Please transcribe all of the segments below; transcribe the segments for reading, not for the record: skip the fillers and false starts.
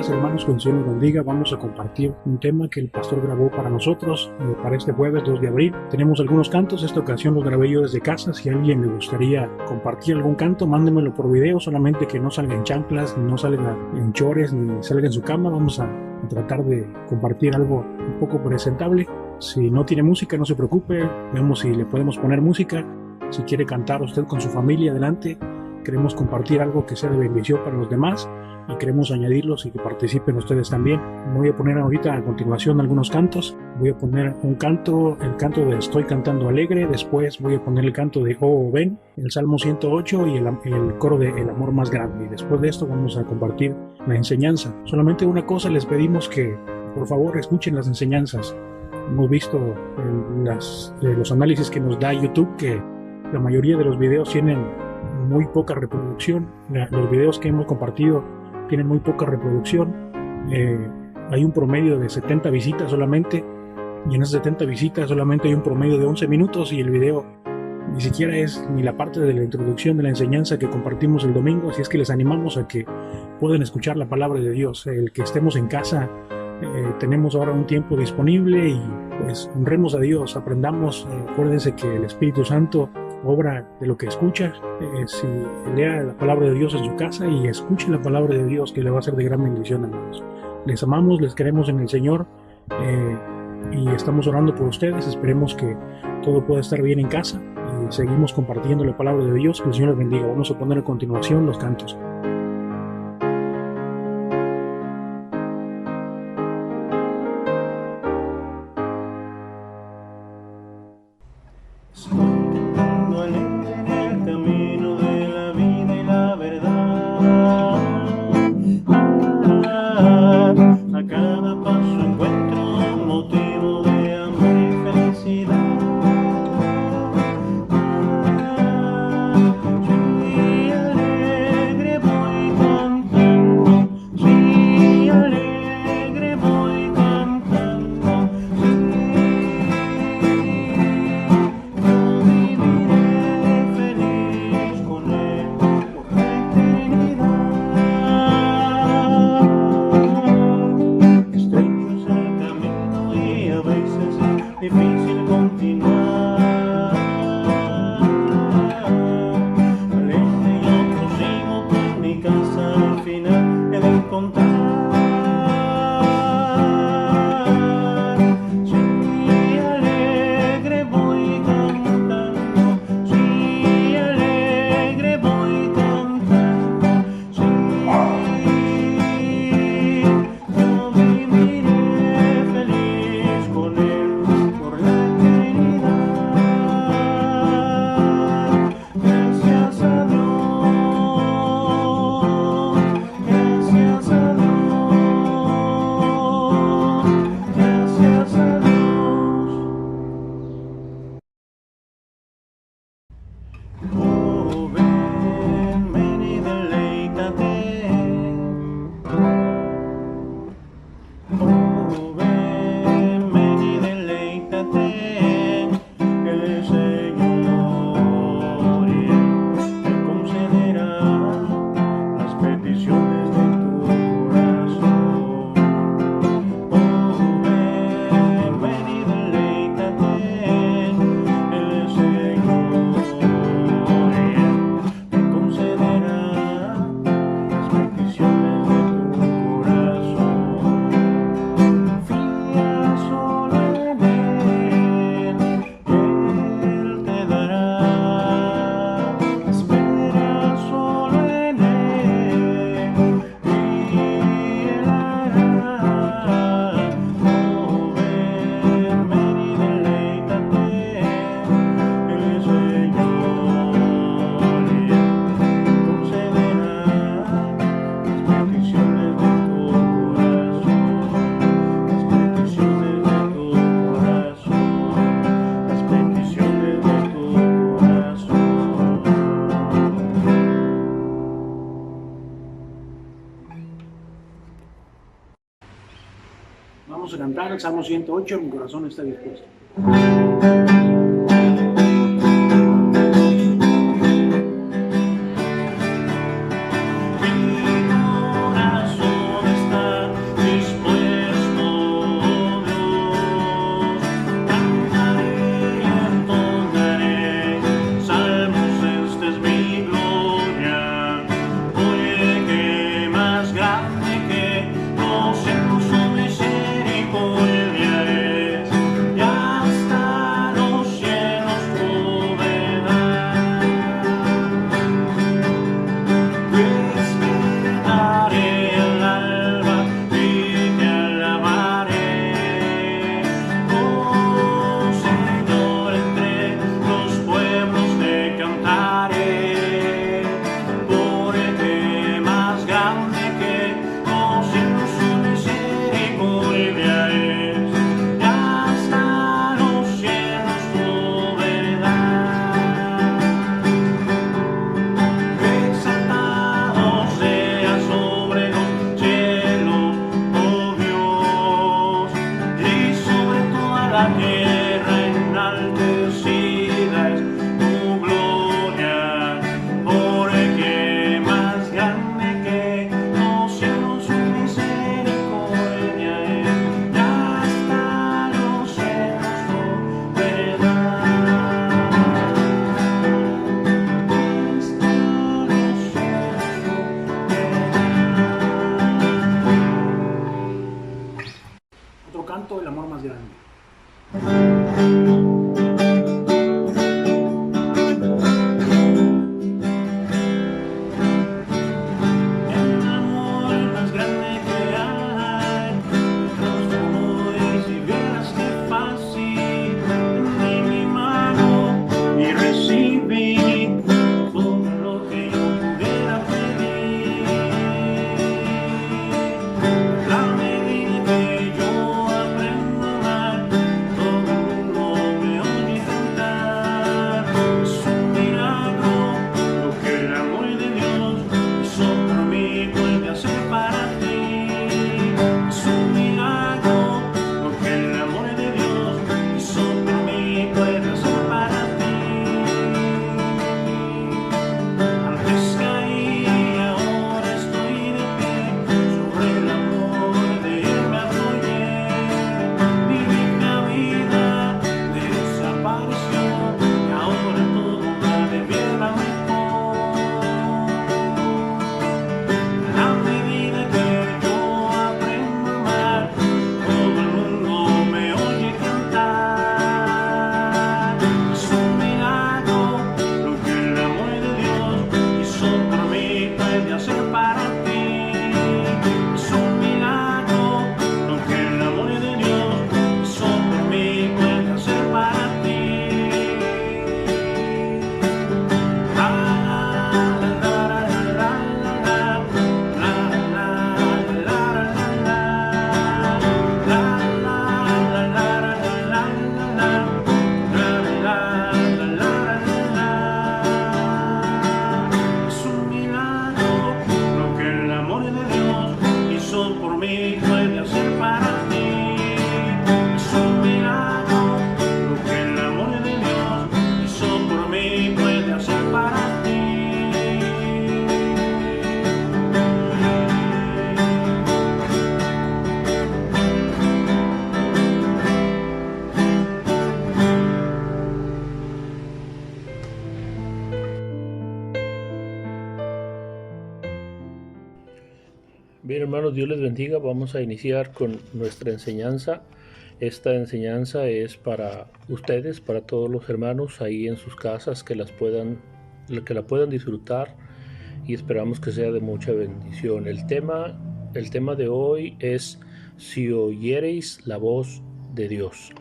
tardes, hermanos, que el Señor los bendiga. Vamos a compartir un tema que el pastor grabó para nosotros para este jueves 2 de abril. Tenemos algunos cantos, esta ocasión los grabé yo desde casa. Si a alguien le gustaría compartir algún canto, mándemelo por video, solamente que no salga en chanclas, no salga en chores, ni salga en su cama. Vamos a tratar de compartir algo un poco presentable. Si no tiene música, no se preocupe, vemos si le podemos poner música. Si quiere cantar usted con su familia, adelante. Queremos compartir algo que sea de bendición para los demás y queremos añadirlos y que participen ustedes también. Voy a poner ahorita a continuación algunos cantos. Voy a poner un canto, el canto de Estoy cantando alegre. Después voy a poner el canto de Oh ven, el Salmo 108 y el coro de El amor más grande. Y después de esto vamos a compartir la enseñanza. Solamente una cosa, les pedimos que por favor escuchen las enseñanzas. Hemos visto en los análisis que nos da YouTube que la mayoría de los videos tienen muy poca reproducción. Los videos que hemos compartido tienen muy poca reproducción. Hay un promedio de 70 visitas solamente, y en esas 70 visitas solamente hay un promedio de 11 minutos y el video ni siquiera es ni la parte de la introducción de la enseñanza que compartimos el domingo. Así es que les animamos a que puedan escuchar la palabra de Dios. El que estemos en casa, tenemos ahora un tiempo disponible y pues honremos a Dios, aprendamos. Acuérdense que el Espíritu Santo obra de lo que escucha. Si lea la palabra de Dios en su casa y escuche la palabra de Dios, que le va a ser de gran bendición, hermanos. Les amamos, les queremos en el Señor y estamos orando por ustedes. Esperemos que todo pueda estar bien en casa y seguimos compartiendo la palabra de Dios. Que el Señor les bendiga. Vamos a poner a continuación los cantos. Vamos a cantar el Salmo 108, mi corazón está dispuesto. Mi corazón está Bien, hermanos, Dios les bendiga. Vamos a iniciar con nuestra enseñanza. Esta enseñanza es para ustedes, para todos los hermanos ahí en sus casas que la puedan disfrutar, y esperamos que sea de mucha bendición. El tema de hoy es: si oyereis la voz de Dios.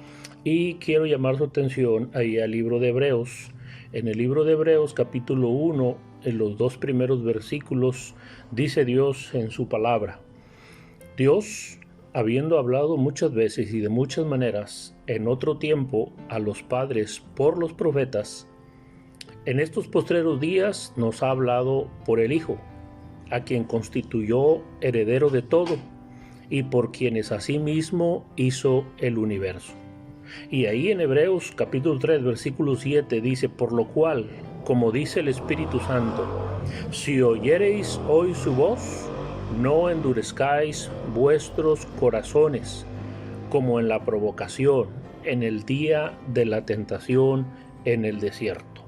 Y quiero llamar su atención ahí al libro de Hebreos. En el libro de Hebreos, capítulo 1, en los 2 primeros versículos, dice Dios en su palabra: Dios, habiendo hablado muchas veces y de muchas maneras en otro tiempo a los padres por los profetas, en estos postreros días nos ha hablado por el Hijo, a quien constituyó heredero de todo, y por quienes asimismo hizo el universo. Y ahí en Hebreos capítulo 3 versículo 7 dice: por lo cual, como dice el Espíritu Santo, si oyereis hoy su voz, no endurezcáis vuestros corazones, como en la provocación, en el día de la tentación en el desierto.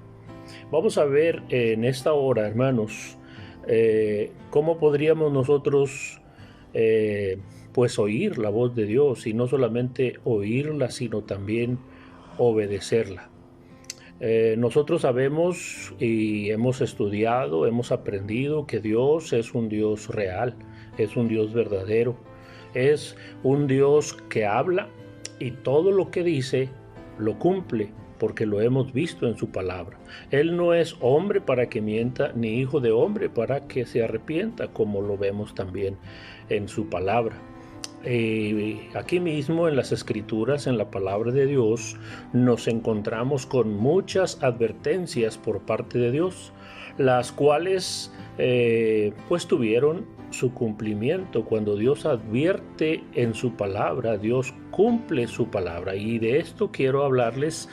Vamos a ver en esta hora, hermanos, cómo podríamos nosotros pues oír la voz de Dios, y no solamente oírla, sino también obedecerla. Nosotros sabemos y hemos estudiado, hemos aprendido que Dios es un Dios real, es un Dios verdadero, es un Dios que habla y todo lo que dice lo cumple, porque lo hemos visto en su palabra. Él no es hombre para que mienta, ni hijo de hombre para que se arrepienta, como lo vemos también en su palabra. Aquí mismo en las Escrituras, en la palabra de Dios, nos encontramos con muchas advertencias por parte de Dios, las cuales pues tuvieron su cumplimiento. Cuando Dios advierte en su palabra, Dios cumple su palabra, y de esto quiero hablarles,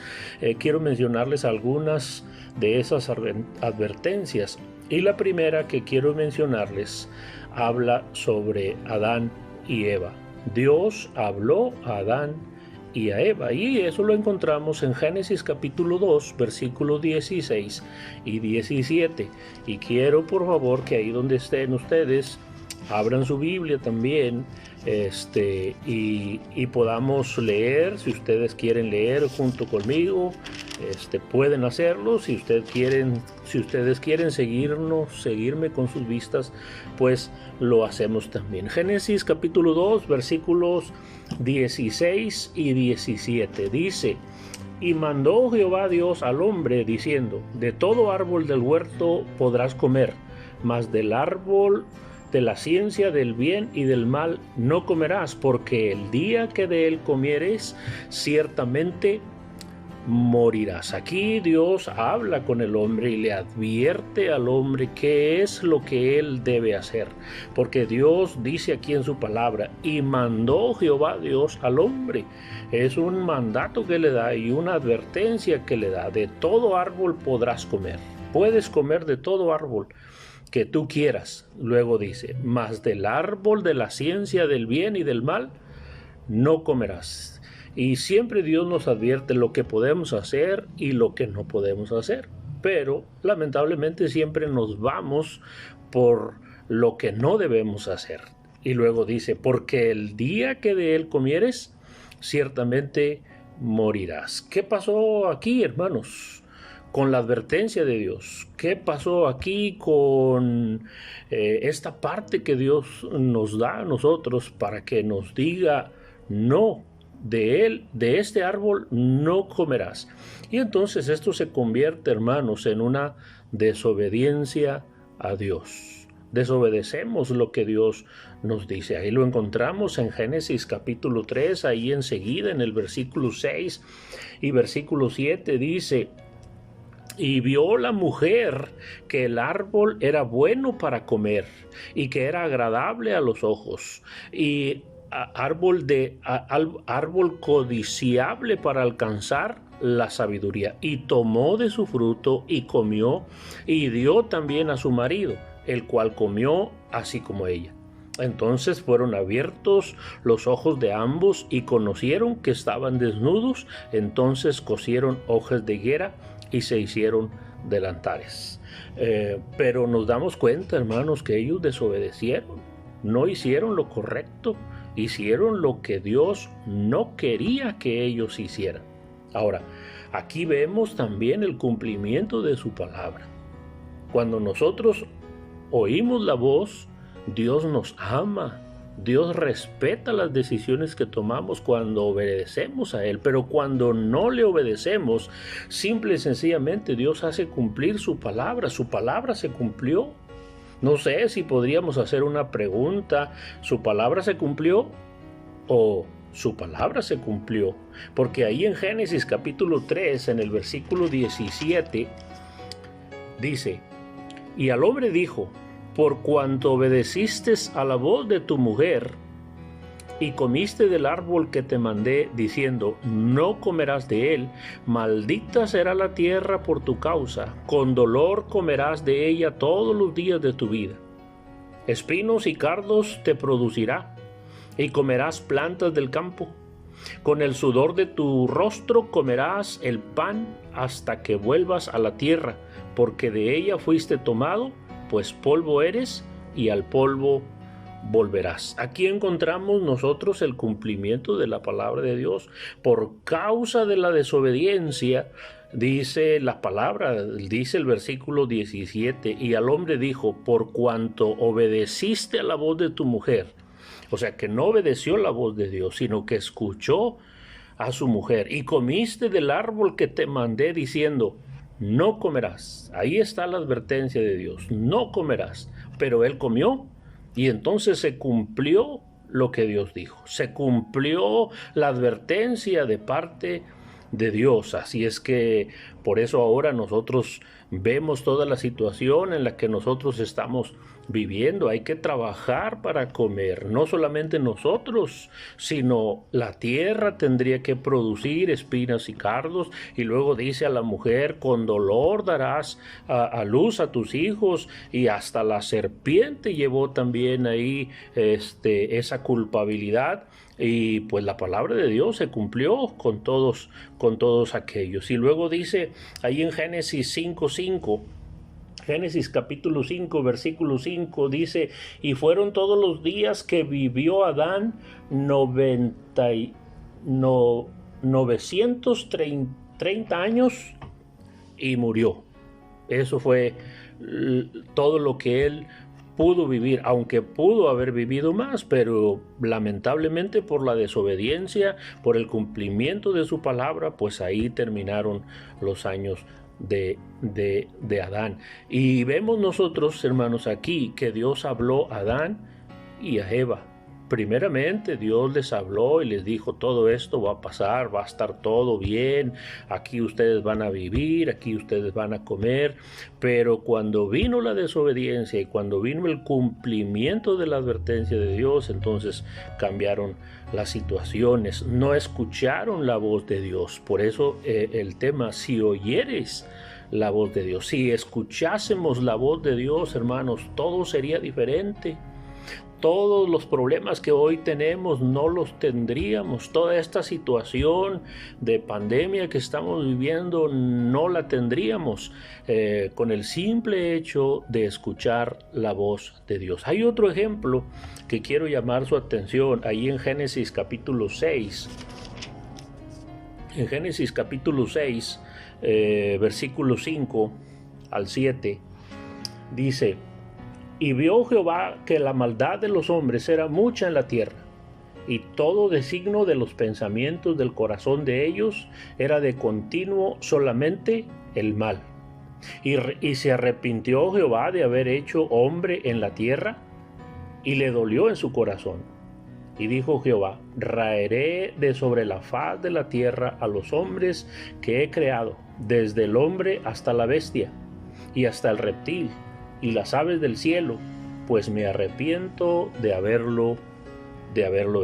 quiero mencionarles algunas de esas advertencias. Y la primera que quiero mencionarles habla sobre Adán y Eva. Dios habló a Adán y a Eva, y eso lo encontramos en Génesis capítulo 2 versículos 16 y 17, y quiero por favor que ahí donde estén ustedes abran su Biblia también, y podamos leer. Si ustedes quieren leer junto conmigo, pueden hacerlo. Si ustedes quieren seguirme con sus vistas, pues lo hacemos también. Génesis capítulo 2 versículos 16 y 17 dice: y mandó Jehová Dios al hombre diciendo: de todo árbol del huerto podrás comer, mas del árbol de la ciencia del bien y del mal no comerás, porque el día que de él comieres, ciertamente morirás. Aquí Dios habla con el hombre y le advierte al hombre qué es lo que él debe hacer, porque Dios dice aquí en su palabra: y mandó Jehová Dios al hombre. Es un mandato que le da y una advertencia que le da: de todo árbol podrás comer, puedes comer de todo árbol que tú quieras. Luego dice: mas del árbol de la ciencia del bien y del mal no comerás. Y siempre Dios nos advierte lo que podemos hacer y lo que no podemos hacer, pero lamentablemente siempre nos vamos por lo que no debemos hacer. Y luego dice: porque el día que de él comieres, ciertamente morirás. ¿Qué pasó aquí, hermanos, con la advertencia de Dios? ¿Qué pasó aquí con esta parte que Dios nos da a nosotros para que nos diga: no, de este árbol no comerás? Y entonces esto se convierte, hermanos, en una desobediencia a Dios. Desobedecemos lo que Dios nos dice. Ahí lo encontramos en Génesis capítulo 3, ahí enseguida en el versículo 6 y versículo 7 dice: y vio la mujer que el árbol era bueno para comer y que era agradable a los ojos, y árbol codiciable para alcanzar la sabiduría, y tomó de su fruto y comió, y dio también a su marido, el cual comió así como ella. Entonces fueron abiertos los ojos de ambos y conocieron que estaban desnudos. Entonces cosieron hojas de higuera y se hicieron delantares. Pero nos damos cuenta, hermanos, que ellos desobedecieron. no hicieron lo correcto, hicieron lo que Dios no quería que ellos hicieran. Ahora, aquí vemos también el cumplimiento de su palabra. Cuando nosotros oímos la voz, Dios nos ama. Dios respeta las decisiones que tomamos cuando obedecemos a Él, pero cuando no le obedecemos, simple y sencillamente Dios hace cumplir su palabra se cumplió. No sé si podríamos hacer una pregunta, ¿su palabra se cumplió o su palabra se cumplió? Porque ahí en Génesis capítulo 3, en el versículo 17, dice, y al hombre dijo, por cuanto obedeciste a la voz de tu mujer y comiste del árbol que te mandé, diciendo, no comerás de él, maldita será la tierra por tu causa, con dolor comerás de ella todos los días de tu vida. Espinos y cardos te producirá, y comerás plantas del campo. Con el sudor de tu rostro comerás el pan hasta que vuelvas a la tierra, porque de ella fuiste tomado, pues polvo eres y al polvo volverás. Aquí encontramos nosotros el cumplimiento de la palabra de Dios. Por causa de la desobediencia, dice la palabra, dice el versículo 17, y al hombre dijo, por cuanto obedeciste a la voz de tu mujer, o sea que no obedeció la voz de Dios, sino que escuchó a su mujer, y comiste del árbol que te mandé diciendo, no comerás. Ahí está la advertencia de Dios, no comerás. Pero él comió y entonces se cumplió lo que Dios dijo. Se cumplió la advertencia de parte de Dios. Así es que por eso ahora nosotros vemos toda la situación en la que nosotros estamos viviendo. Hay que trabajar para comer, no solamente nosotros, sino la tierra tendría que producir espinas y cardos. Y luego dice a la mujer, con dolor darás a luz a tus hijos, y hasta la serpiente llevó también ahí esa culpabilidad. Y pues la palabra de Dios se cumplió con todos aquellos. Y luego dice ahí en Génesis 5:5, Génesis capítulo 5, versículo 5, dice, y fueron todos los días que vivió Adán 930 años y murió. Eso fue todo lo que él pudo vivir, aunque pudo haber vivido más, pero lamentablemente por la desobediencia, por el cumplimiento de su palabra, pues ahí terminaron los años de Adán. Y vemos nosotros, hermanos, aquí que Dios habló a Adán y a Eva. Primeramente Dios les habló y les dijo, todo esto va a pasar, va a estar todo bien, aquí ustedes van a vivir, aquí ustedes van a comer. Pero cuando vino la desobediencia y cuando vino el cumplimiento de la advertencia de Dios, entonces cambiaron las situaciones, no escucharon la voz de Dios. Por eso el tema, si oyeres la voz de Dios, si escuchásemos la voz de Dios, hermanos, todo sería diferente. Todos los problemas que hoy tenemos no los tendríamos. Toda esta situación de pandemia que estamos viviendo no la tendríamos con el simple hecho de escuchar la voz de Dios. Hay otro ejemplo que quiero llamar su atención ahí en Génesis capítulo 6. En Génesis capítulo 6, versículo 5 al 7, dice, y vio Jehová que la maldad de los hombres era mucha en la tierra, y todo designio de los pensamientos del corazón de ellos era de continuo solamente el mal. Y se arrepintió Jehová de haber hecho hombre en la tierra, y le dolió en su corazón. Y dijo Jehová, raeré de sobre la faz de la tierra a los hombres que he creado, desde el hombre hasta la bestia, y hasta el reptil, y las aves del cielo, pues me arrepiento de haberlo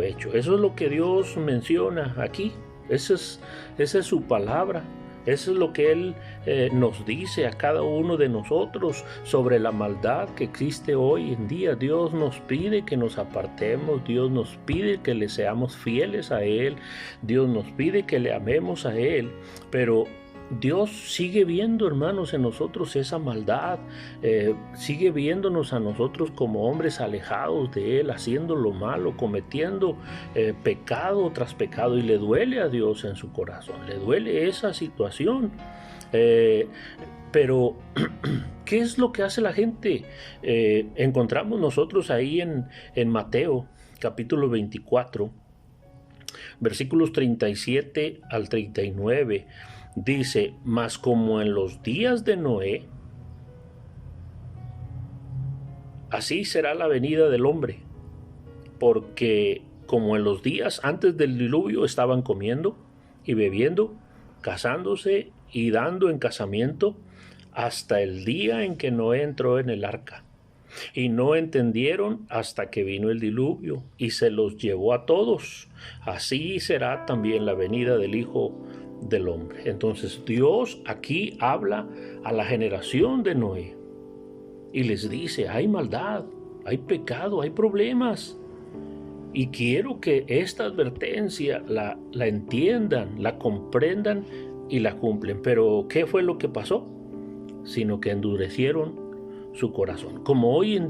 hecho. Eso es lo que Dios menciona aquí. Esa es su palabra. Eso es lo que Él nos dice a cada uno de nosotros sobre la maldad que existe hoy en día. Dios nos pide que nos apartemos, Dios nos pide que le seamos fieles a Él, Dios nos pide que le amemos a Él, pero Dios sigue viendo, hermanos, en nosotros esa maldad, sigue viéndonos a nosotros como hombres alejados de Él, haciendo lo malo, cometiendo pecado tras pecado, y le duele a Dios en su corazón, le duele esa situación. Pero, ¿qué es lo que hace la gente? Encontramos nosotros ahí en Mateo, capítulo 24, versículos 37 al 39, dice: mas como en los días de Noé, así será la venida del hombre, porque como en los días antes del diluvio estaban comiendo y bebiendo, casándose y dando en casamiento, hasta el día en que Noé entró en el arca. Y no entendieron hasta que vino el diluvio y se los llevó a todos. Así será también la venida del Hijo del Hombre. Entonces Dios aquí habla a la generación de Noé y les dice: hay maldad, hay pecado, hay problemas. Y quiero que esta advertencia la entiendan, la comprendan y la cumplen. Pero ¿qué fue lo que pasó? Sino que endurecieron su corazón. Como hoy en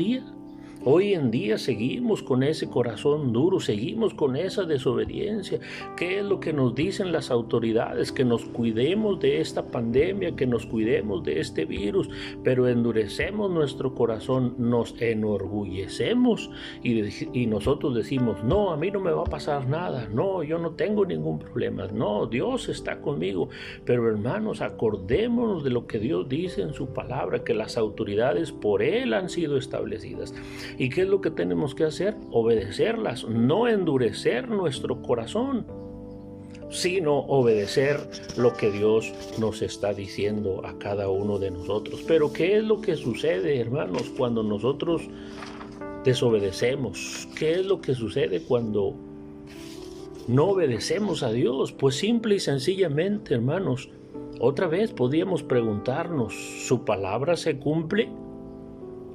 día seguimos con ese corazón duro, seguimos con esa desobediencia. ¿Qué es lo que nos dicen las autoridades? Que nos cuidemos de esta pandemia, que nos cuidemos de este virus, pero endurecemos nuestro corazón, nos enorgullecemos y nosotros decimos: no, a mí no me va a pasar nada, no, yo no tengo ningún problema, no, Dios está conmigo. Pero hermanos, acordémonos de lo que Dios dice en su palabra, que las autoridades por Él han sido establecidas. ¿Y qué es lo que tenemos que hacer? Obedecerlas, no endurecer nuestro corazón, sino obedecer lo que Dios nos está diciendo a cada uno de nosotros. Pero ¿qué es lo que sucede, hermanos, cuando nosotros desobedecemos? ¿Qué es lo que sucede cuando no obedecemos a Dios? Pues simple y sencillamente, hermanos, otra vez podríamos preguntarnos: ¿su palabra se cumple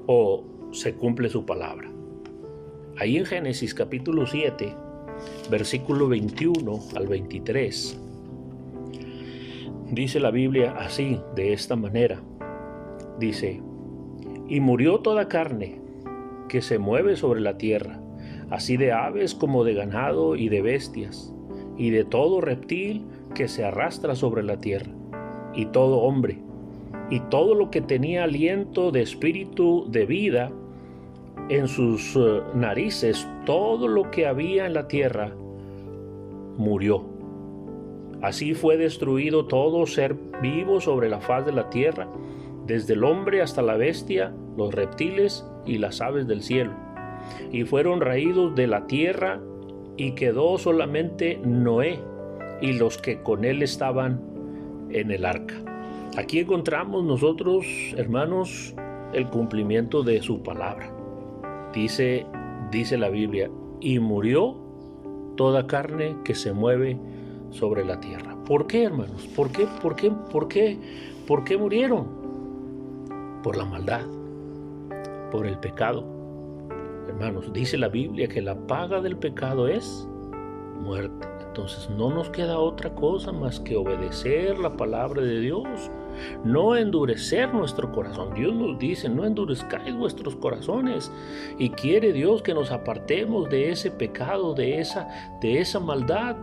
o se cumple su palabra? Ahí en Génesis capítulo 7, versículo 21 al 23, dice la Biblia así, de esta manera. Dice: y murió toda carne que se mueve sobre la tierra, así de aves como de ganado y de bestias, y de todo reptil que se arrastra sobre la tierra, y todo hombre, y todo lo que tenía aliento de espíritu de vida en sus narices, todo lo que había en la tierra murió. Así fue destruido todo ser vivo sobre la faz de la tierra, desde el hombre hasta la bestia, los reptiles y las aves del cielo. Y fueron raídos de la tierra, y quedó solamente Noé y los que con él estaban en el arca. Aquí encontramos nosotros, hermanos, el cumplimiento de su palabra. Dice la Biblia: y murió toda carne que se mueve sobre la tierra. ¿Por qué, hermanos? ¿Por qué murieron? Por la maldad, por el pecado. Hermanos, dice la Biblia que la paga del pecado es muerte. Entonces no nos queda otra cosa más que obedecer la palabra de Dios, no endurecer nuestro corazón. Dios nos dice: no endurezcáis vuestros corazones. Y quiere Dios que nos apartemos de ese pecado, de esa maldad.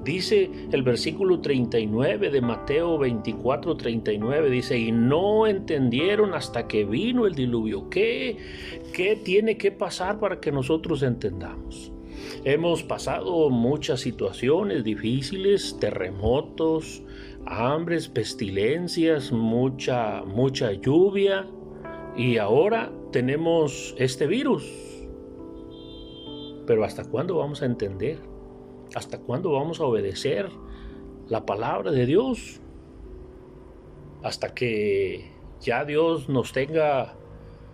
Dice el versículo 39 de Mateo 24, 39, dice: y no entendieron hasta que vino el diluvio. ¿Qué tiene que pasar para que nosotros entendamos? Hemos pasado muchas situaciones difíciles, terremotos, hambres, pestilencias, mucha lluvia, y ahora tenemos este virus. Pero ¿hasta cuándo vamos a entender? ¿Hasta cuándo vamos a obedecer la palabra de Dios? ¿Hasta que ya Dios nos tenga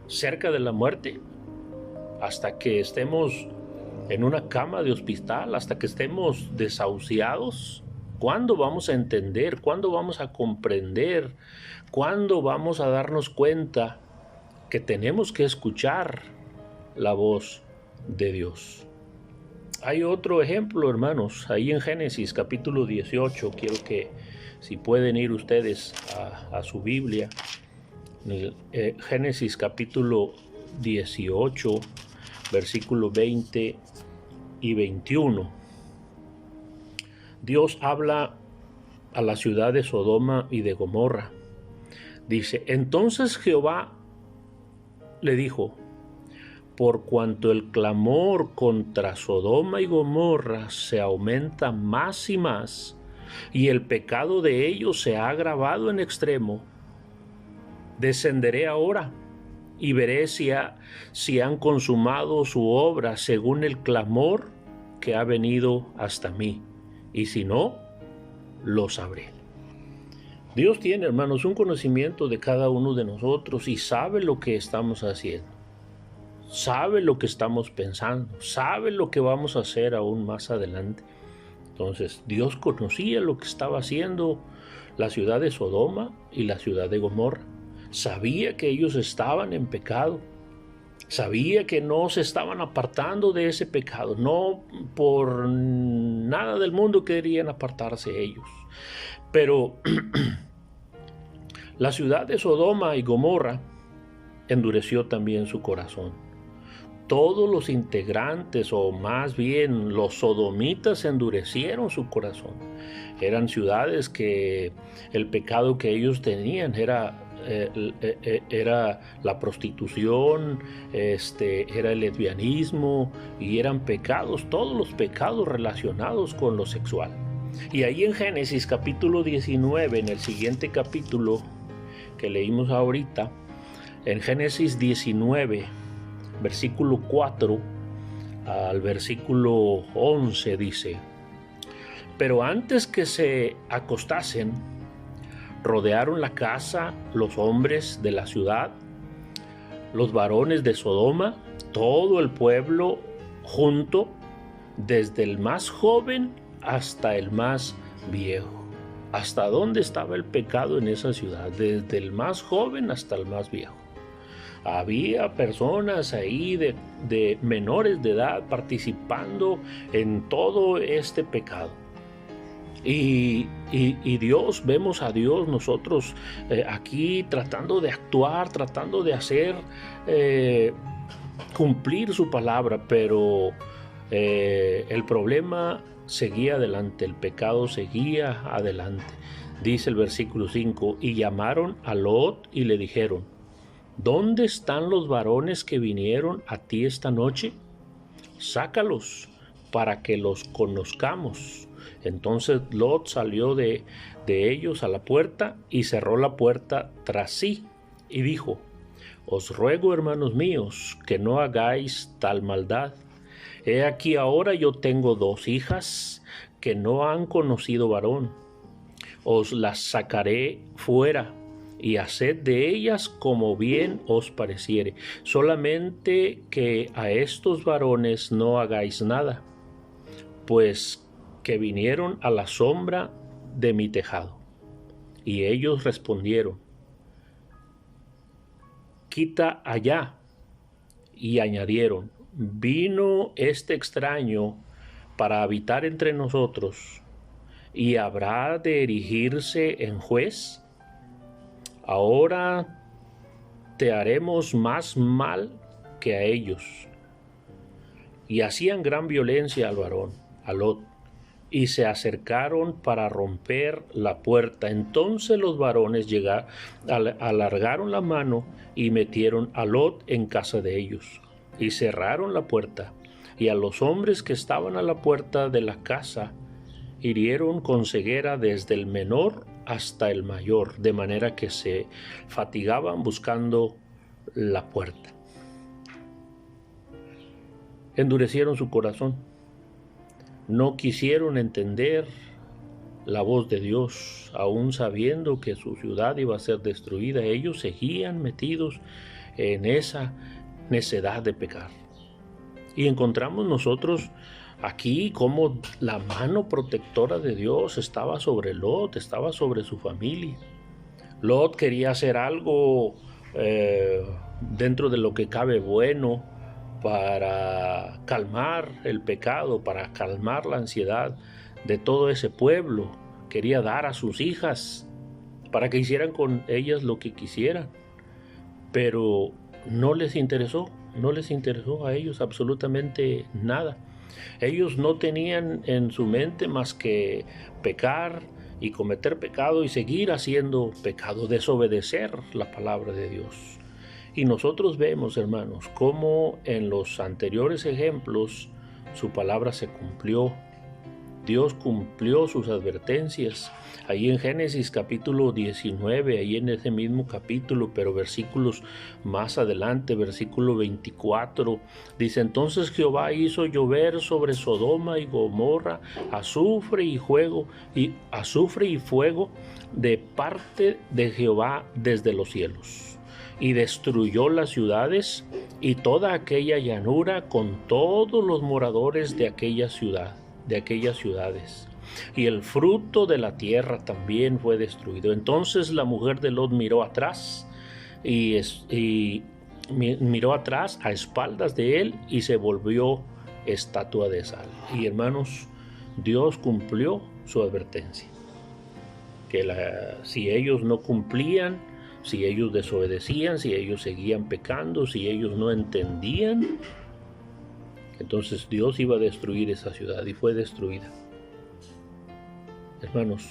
cerca de la muerte? ¿Hasta que estemos en una cama de hospital? ¿Hasta que estemos desahuciados? ¿Cuándo vamos a entender? ¿Cuándo vamos a comprender? ¿Cuándo vamos a darnos cuenta que tenemos que escuchar la voz de Dios? Hay otro ejemplo, hermanos, ahí en Génesis capítulo 18, quiero Si pueden ir ustedes a su Biblia, Génesis capítulo 18, versículos 20 y 21. Dios habla a la ciudad de Sodoma y de Gomorra. Dice: entonces Jehová le dijo: por cuanto el clamor contra Sodoma y Gomorra se aumenta más y más, y el pecado de ellos se ha agravado en extremo, descenderé ahora y veré si han consumado su obra según el clamor que ha venido hasta mí, y si no, lo sabré. Dios tiene, hermanos, un conocimiento de cada uno de nosotros y sabe lo que estamos haciendo, sabe lo que estamos pensando, sabe lo que vamos a hacer aún más adelante. Entonces, Dios conocía lo que estaba haciendo la ciudad de Sodoma y la ciudad de Gomorra. Sabía que ellos estaban en pecado, sabía que no se estaban apartando de ese pecado, no por nada del mundo querían apartarse ellos. Pero la ciudad de Sodoma y Gomorra endureció también su corazón. Todos los integrantes, o más bien los sodomitas, endurecieron su corazón. Eran ciudades que el pecado que ellos tenían era la prostitución, era el lesbianismo, y eran pecados, todos los pecados relacionados con lo sexual. Y ahí en Génesis capítulo 19, en el siguiente capítulo que leímos ahorita, en Génesis 19, versículo 4 al versículo 11 dice: pero antes que se acostasen, rodearon la casa los hombres de la ciudad, los varones de Sodoma, todo el pueblo junto, desde el más joven hasta el más viejo. ¿Hasta dónde estaba el pecado en esa ciudad? Desde el más joven hasta el más viejo. Había personas ahí de menores de edad participando en todo este pecado. Y Dios, vemos a Dios nosotros aquí tratando de actuar, tratando de hacer cumplir su palabra, pero el problema seguía adelante, el pecado seguía adelante. Dice el versículo 5: y llamaron a Lot y le dijeron: ¿dónde están los varones que vinieron a ti esta noche? Sácalos para que los conozcamos. Entonces Lot salió de ellos a la puerta y cerró la puerta tras sí y dijo: os ruego, hermanos míos, que no hagáis tal maldad. He aquí ahora yo tengo 2 hijas que no han conocido varón. Os las sacaré fuera y haced de ellas como bien os pareciere. Solamente que a estos varones no hagáis nada, pues que vinieron a la sombra de mi tejado. Y ellos respondieron: quita allá. Y añadieron: vino este extraño para habitar entre nosotros, ¿y habrá de erigirse en juez? Ahora te haremos más mal que a ellos. Y hacían gran violencia al varón, a Lot, y se acercaron para romper la puerta. Entonces los varones alargaron la mano y metieron a Lot en casa de ellos, y cerraron la puerta, y a los hombres que estaban a la puerta de la casa hirieron con ceguera desde el menor hasta el mayor, de manera que se fatigaban buscando la puerta. Endurecieron su corazón, no quisieron entender la voz de Dios, aún sabiendo que su ciudad iba a ser destruida. Ellos seguían metidos en esa necedad de pecar. Y encontramos nosotros aquí como la mano protectora de Dios estaba sobre Lot, estaba sobre su familia. Lot quería hacer algo dentro de lo que cabe bueno para calmar el pecado, para calmar la ansiedad de todo ese pueblo quería dar a sus hijas para que hicieran con ellas lo que quisieran, pero no les interesó a ellos absolutamente nada. Ellos no tenían en su mente más que pecar y cometer pecado y seguir haciendo pecado, desobedecer la palabra de Dios. Y nosotros vemos, hermanos, cómo en los anteriores ejemplos su palabra se cumplió. Dios cumplió sus advertencias. Ahí en Génesis capítulo 19, ahí en ese mismo capítulo, pero versículos más adelante, versículo 24, dice: entonces Jehová hizo llover sobre Sodoma y Gomorra azufre y fuego de parte de Jehová desde los cielos, y destruyó las ciudades y toda aquella llanura con todos los moradores de aquellas ciudades. Y el fruto de la tierra también fue destruido. Entonces la mujer de Lot miró atrás miró atrás a espaldas de él y se volvió estatua de sal. Y hermanos, Dios cumplió su advertencia. Que si ellos no cumplían, si ellos desobedecían, si ellos seguían pecando, si ellos no entendían, entonces Dios iba a destruir esa ciudad, y fue destruida. Hermanos,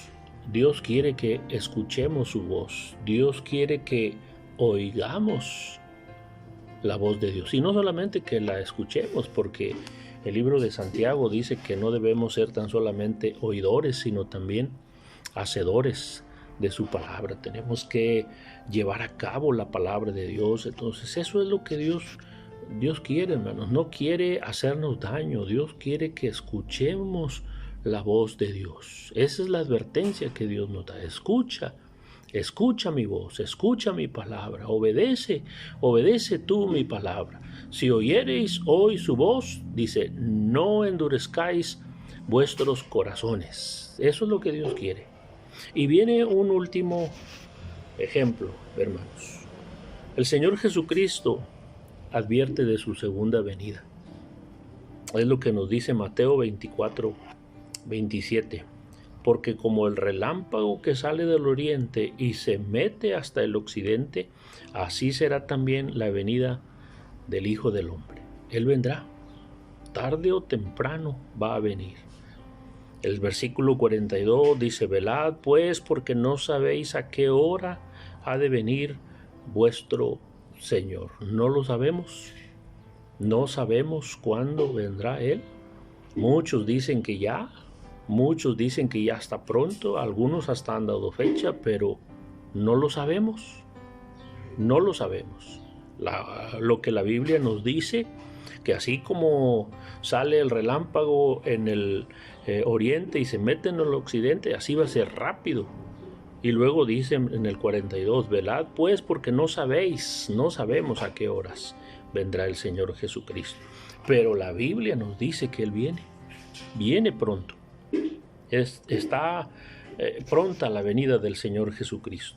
Dios quiere que escuchemos su voz. Dios quiere que oigamos la voz de Dios. Y no solamente que la escuchemos, porque el libro de Santiago dice que no debemos ser tan solamente oidores, sino también hacedores de su palabra. Tenemos que llevar a cabo la palabra de Dios. Entonces eso es lo que Dios quiere, hermanos. No quiere hacernos daño. Dios quiere que escuchemos la voz de Dios. Esa es la advertencia que Dios nos da. Escucha mi voz, escucha mi palabra, obedece tú mi palabra. Si oyereis hoy su voz, dice, no endurezcáis vuestros corazones. Eso es lo que Dios quiere. Y viene un último ejemplo, hermanos. El Señor Jesucristo advierte de su segunda venida. Es lo que nos dice Mateo 24:27. Porque como el relámpago que sale del oriente y se mete hasta el occidente, así será también la venida del Hijo del Hombre. Él vendrá, tarde o temprano va a venir. El versículo 42 dice: velad pues, porque no sabéis a qué hora ha de venir vuestro Señor. No lo sabemos. No sabemos cuándo vendrá Él. Muchos dicen que ya está pronto, algunos hasta han dado fecha, pero no lo sabemos. No lo sabemos. Lo que la Biblia nos dice, que así como sale el relámpago en el oriente y se mete en el occidente, así va a ser rápido. Y luego dice en el 42, velad pues, porque no sabemos a qué horas vendrá el Señor Jesucristo. Pero la Biblia nos dice que Él viene pronto. Está pronta la venida del Señor Jesucristo.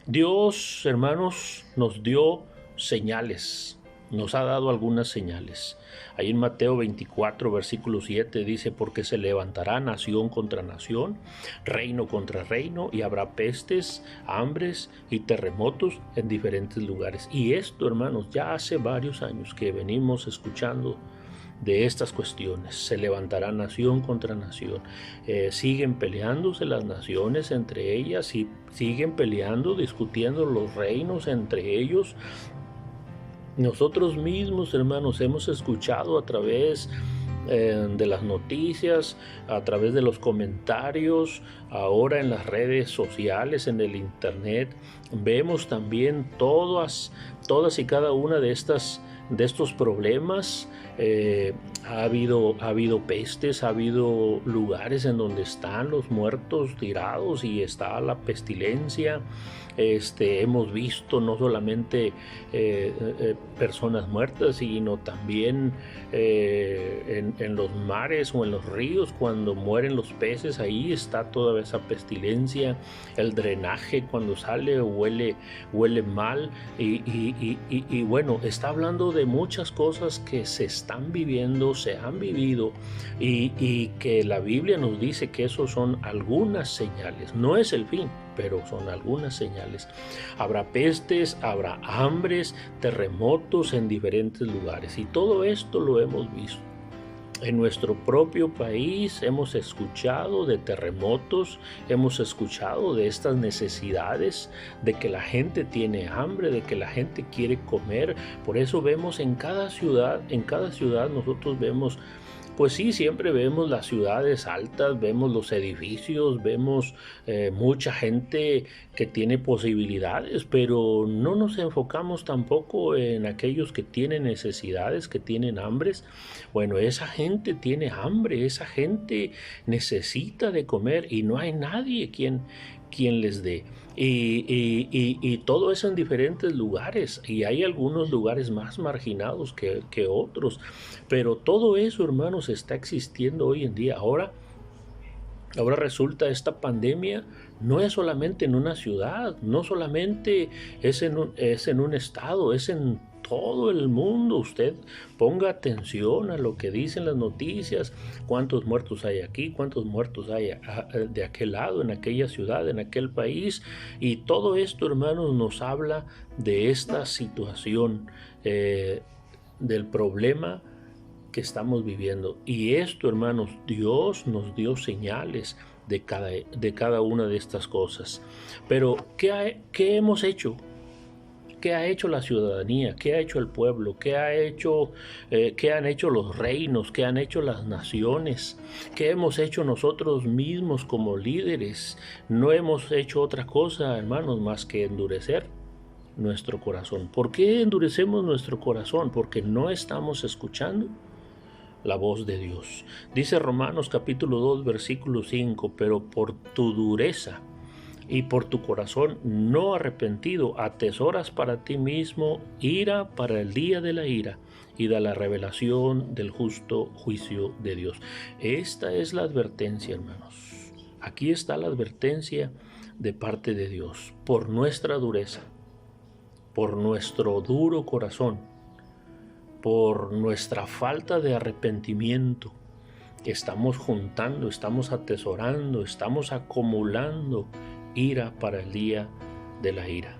Dios, hermanos, nos dio señales, nos ha dado algunas señales. Ahí en Mateo 24, versículo 7 dice: porque se levantará nación contra nación, reino contra reino, y habrá pestes, hambres y terremotos en diferentes lugares. Y esto, hermanos, ya hace varios años que venimos escuchando de estas cuestiones. Se levantará nación contra nación. Siguen peleándose las naciones entre ellas y siguen peleando, discutiendo los reinos entre ellos. Nosotros mismos, hermanos, hemos escuchado a través de las noticias, a través de los comentarios, ahora en las redes sociales, en el internet, vemos también todas y cada una de estos problemas. Ha habido pestes, ha habido lugares en donde están los muertos tirados y está la pestilencia. Hemos visto no solamente personas muertas, sino también en los mares o en los ríos, cuando mueren los peces, ahí está toda esa pestilencia. El drenaje cuando sale huele mal, y bueno, está hablando de muchas cosas que se están viviendo, se han vivido y que la Biblia nos dice que esos son algunas señales. No es el fin, pero son algunas señales. Habrá pestes, habrá hambres, terremotos en diferentes lugares y todo esto lo hemos visto. En nuestro propio país hemos escuchado de terremotos, hemos escuchado de estas necesidades, de que la gente tiene hambre, de que la gente quiere comer. Por eso vemos en cada ciudad nosotros vemos, pues sí, siempre vemos las ciudades altas, vemos los edificios, vemos mucha gente que tiene posibilidades, pero no nos enfocamos tampoco en aquellos que tienen necesidades, que tienen hambres. Bueno, esa gente tiene hambre, esa gente necesita de comer y no hay nadie quien les dé. Y todo eso en diferentes lugares, y hay algunos lugares más marginados que otros, pero todo eso, hermanos, está existiendo hoy en día. Ahora resulta esta pandemia no es solamente en una ciudad, no solamente es en un estado, es en todo el mundo. Usted ponga atención a lo que dicen las noticias, cuántos muertos hay aquí, cuántos muertos hay de aquel lado, en aquella ciudad, en aquel país, y todo esto, hermanos, nos habla de esta situación, del problema que estamos viviendo. Y esto, hermanos, Dios nos dio señales de cada una de estas cosas. Pero ¿qué hemos hecho? ¿Qué ha hecho la ciudadanía? ¿Qué ha hecho el pueblo? ¿Qué han hecho los reinos? ¿Qué han hecho las naciones? ¿Qué hemos hecho nosotros mismos como líderes? No hemos hecho otra cosa, hermanos, más que endurecer nuestro corazón. ¿Por qué endurecemos nuestro corazón? Porque no estamos escuchando la voz de Dios. Dice Romanos capítulo 2, versículo 5, pero por tu dureza y por tu corazón no arrepentido, atesoras para ti mismo ira para el día de la ira y de la revelación del justo juicio de Dios. Esta es la advertencia, hermanos. Aquí está la advertencia de parte de Dios. Por nuestra dureza, por nuestro duro corazón, por nuestra falta de arrepentimiento, estamos juntando, estamos atesorando, estamos acumulando ira para el día de la ira.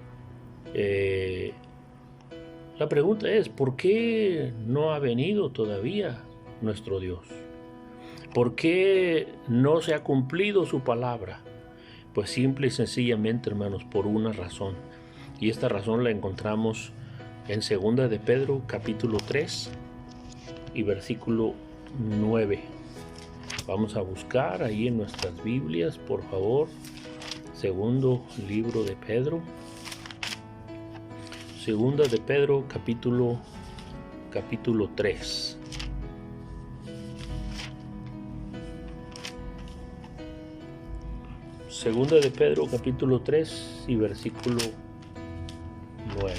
La pregunta es, ¿por qué no ha venido todavía nuestro Dios? ¿Por qué no se ha cumplido su palabra? Pues simple y sencillamente, hermanos, por una razón. Y esta razón la encontramos en 2 de Pedro capítulo 3 y versículo 9. Vamos a buscar ahí en nuestras Biblias, por favor. Segundo libro de Pedro. 2 de Pedro capítulo 3. Segunda de Pedro capítulo 3 y versículo 9.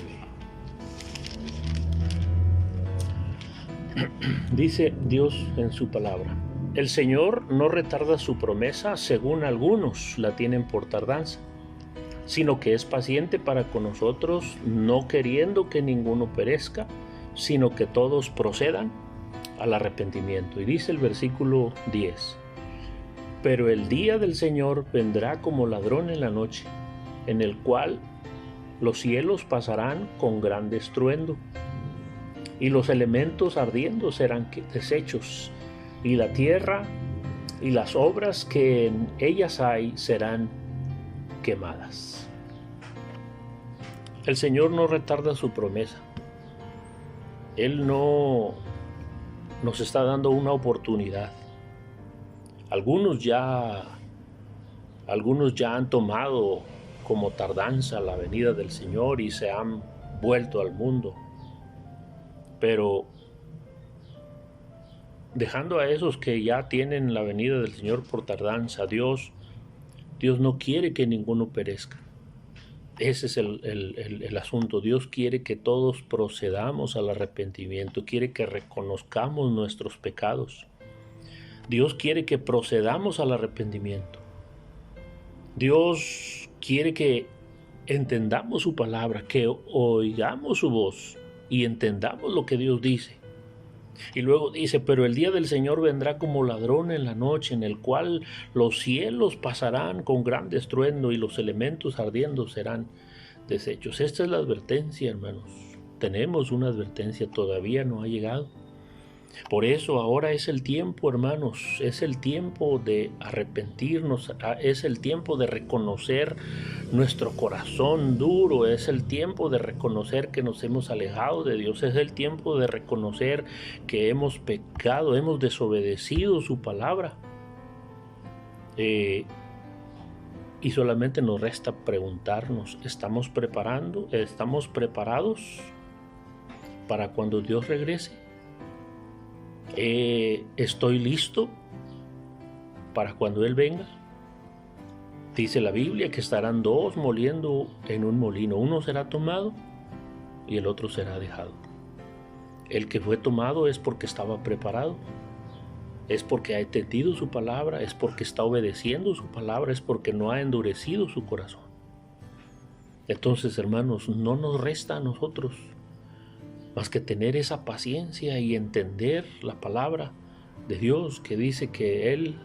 Dice Dios en su palabra: el Señor no retarda su promesa, según algunos la tienen por tardanza, sino que es paciente para con nosotros, no queriendo que ninguno perezca, sino que todos procedan al arrepentimiento. Y dice el versículo 10: pero el día del Señor vendrá como ladrón en la noche, en el cual los cielos pasarán con gran estruendo, y los elementos ardiendo serán deshechos, y la tierra y las obras que en ellas hay serán quemadas. El Señor no retarda su promesa. Él no nos está dando una oportunidad. Algunos ya han tomado como tardanza la venida del Señor y se han vuelto al mundo. Pero dejando a esos que ya tienen la venida del Señor por tardanza, Dios no quiere que ninguno perezca. Ese es el asunto. Dios quiere que todos procedamos al arrepentimiento, quiere que reconozcamos nuestros pecados. Dios quiere que procedamos al arrepentimiento. Dios quiere que entendamos su palabra, que oigamos su voz y entendamos lo que Dios dice. Y luego dice, pero el día del Señor vendrá como ladrón en la noche, en el cual los cielos pasarán con gran estruendo y los elementos ardiendo serán deshechos. Esta es la advertencia, hermanos. Tenemos una advertencia, todavía no ha llegado. Por eso ahora es el tiempo, hermanos, es el tiempo de arrepentirnos, es el tiempo de reconocer nuestro corazón duro, es el tiempo de reconocer que nos hemos alejado de Dios, es el tiempo de reconocer que hemos pecado, hemos desobedecido su palabra. Y solamente nos resta preguntarnos, ¿estamos preparados para cuando Dios regrese? ¿Estoy listo para cuando Él venga? Dice la Biblia que estarán dos moliendo en un molino. Uno será tomado y el otro será dejado. El que fue tomado es porque estaba preparado, es porque ha entendido su palabra, es porque está obedeciendo su palabra, es porque no ha endurecido su corazón. Entonces, hermanos, no nos resta a nosotros más que tener esa paciencia y entender la palabra de Dios, que dice que Él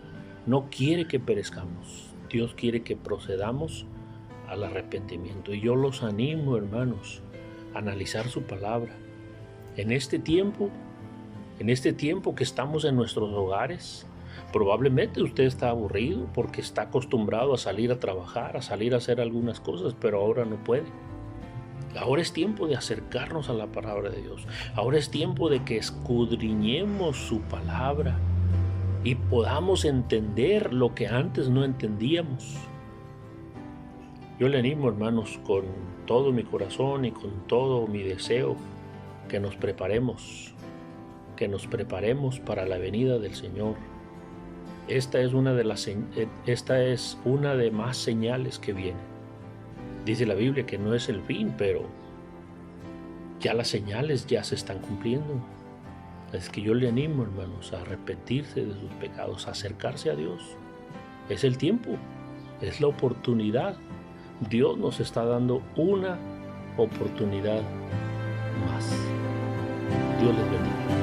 no quiere que perezcamos. Dios quiere que procedamos al arrepentimiento. Y yo los animo, hermanos, a analizar su palabra. En este tiempo que estamos en nuestros hogares, probablemente usted está aburrido porque está acostumbrado a salir a trabajar, a salir a hacer algunas cosas, pero ahora no puede. Ahora es tiempo de acercarnos a la palabra de Dios. Ahora es tiempo de que escudriñemos su palabra y podamos entender lo que antes no entendíamos. Yo le animo, hermanos, con todo mi corazón y con todo mi deseo, que nos preparemos para la venida del Señor. Esta es una de más señales que vienen. Dice la Biblia que no es el fin, pero ya las señales ya se están cumpliendo. Es que yo le animo, hermanos, a arrepentirse de sus pecados, a acercarse a Dios. Es el tiempo, es la oportunidad. Dios nos está dando una oportunidad más. Dios les bendiga.